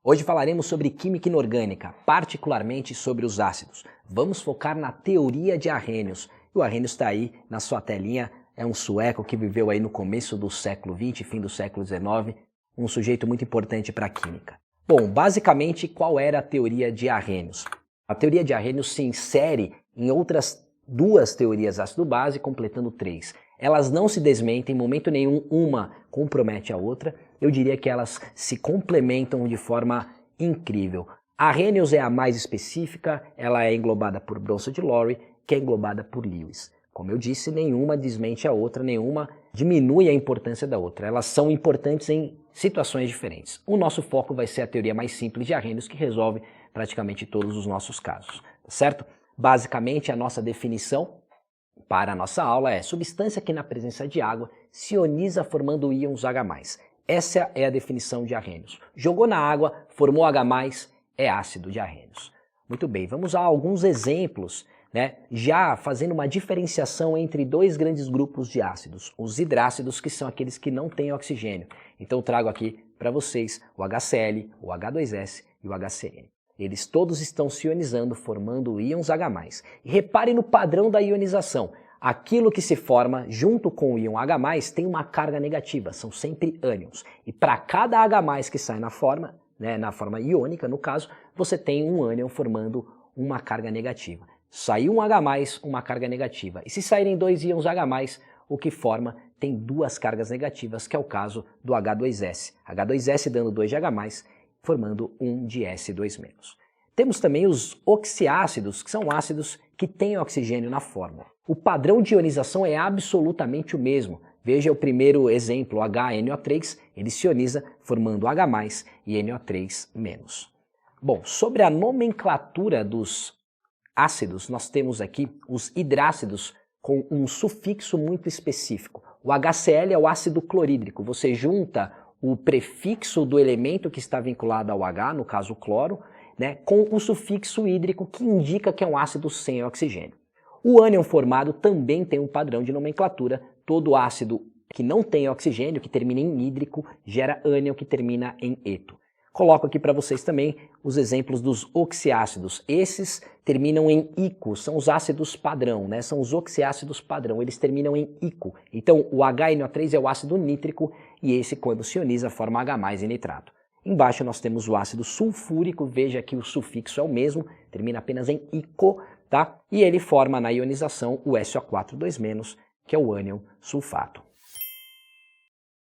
Hoje falaremos sobre química inorgânica, particularmente sobre os ácidos. Vamos focar na teoria de Arrhenius. O Arrhenius está aí na sua telinha, é um sueco que viveu aí no começo do século XX, fim do século XIX, um sujeito muito importante para a química. Bom, basicamente, qual era a teoria de Arrhenius? A teoria de Arrhenius se insere em outras duas teorias ácido-base, completando três. Elas não se desmentem, em momento nenhum uma compromete a outra. Eu diria que elas se complementam de forma incrível. A Arrhenius é a mais específica, ela é englobada por Bronsted de Lowry, que é englobada por Lewis. Como eu disse, nenhuma desmente a outra, nenhuma diminui a importância da outra. Elas são importantes em situações diferentes. O nosso foco vai ser a teoria mais simples de Arrhenius, que resolve praticamente todos os nossos casos, certo? Basicamente, a nossa definição para a nossa aula é substância que na presença de água se ioniza formando íons H+. Essa é a definição de Arrhenius. Jogou na água, formou H+, é ácido de Arrhenius. Muito bem, vamos a alguns exemplos, né? Já fazendo uma diferenciação entre dois grandes grupos de ácidos, os hidrácidos, que são aqueles que não têm oxigênio. Então eu trago aqui para vocês o HCl, o H2S e o HCN. Eles todos estão se ionizando, formando íons H+. E repare no padrão da ionização. Aquilo que se forma junto com o íon H+, tem uma carga negativa, são sempre ânions. E para cada H+, que sai na forma iônica, no caso, você tem um ânion formando uma carga negativa. Saiu um H+, uma carga negativa. E se saírem dois íons H+, o que forma tem duas cargas negativas, que é o caso do H2S. H2S dando 2 de H+, formando um de S2-. Temos também os oxiácidos, que são ácidos que têm oxigênio na fórmula. O padrão de ionização é absolutamente o mesmo. Veja o primeiro exemplo, HNO3, ele se ioniza formando H+, e NO3-. Bom, sobre a nomenclatura dos ácidos, nós temos aqui os hidrácidos com um sufixo muito específico. O HCl é o ácido clorídrico, você junta o prefixo do elemento que está vinculado ao H, no caso o cloro, né, com o sufixo hídrico que indica que é um ácido sem oxigênio. O ânion formado também tem um padrão de nomenclatura. Todo ácido que não tem oxigênio, que termina em hídrico, gera ânion que termina em eto. Coloco aqui para vocês também os exemplos dos oxiácidos. Esses terminam em ico, são os ácidos padrão, né? São os oxiácidos padrão, eles terminam em ico. Então o HNO3 é o ácido nítrico e esse, quando se ioniza, forma H+ e nitrato. Embaixo nós temos o ácido sulfúrico, veja que o sufixo é o mesmo, termina apenas em ico, tá? E ele forma na ionização o SO4 2-, que é o ânion sulfato.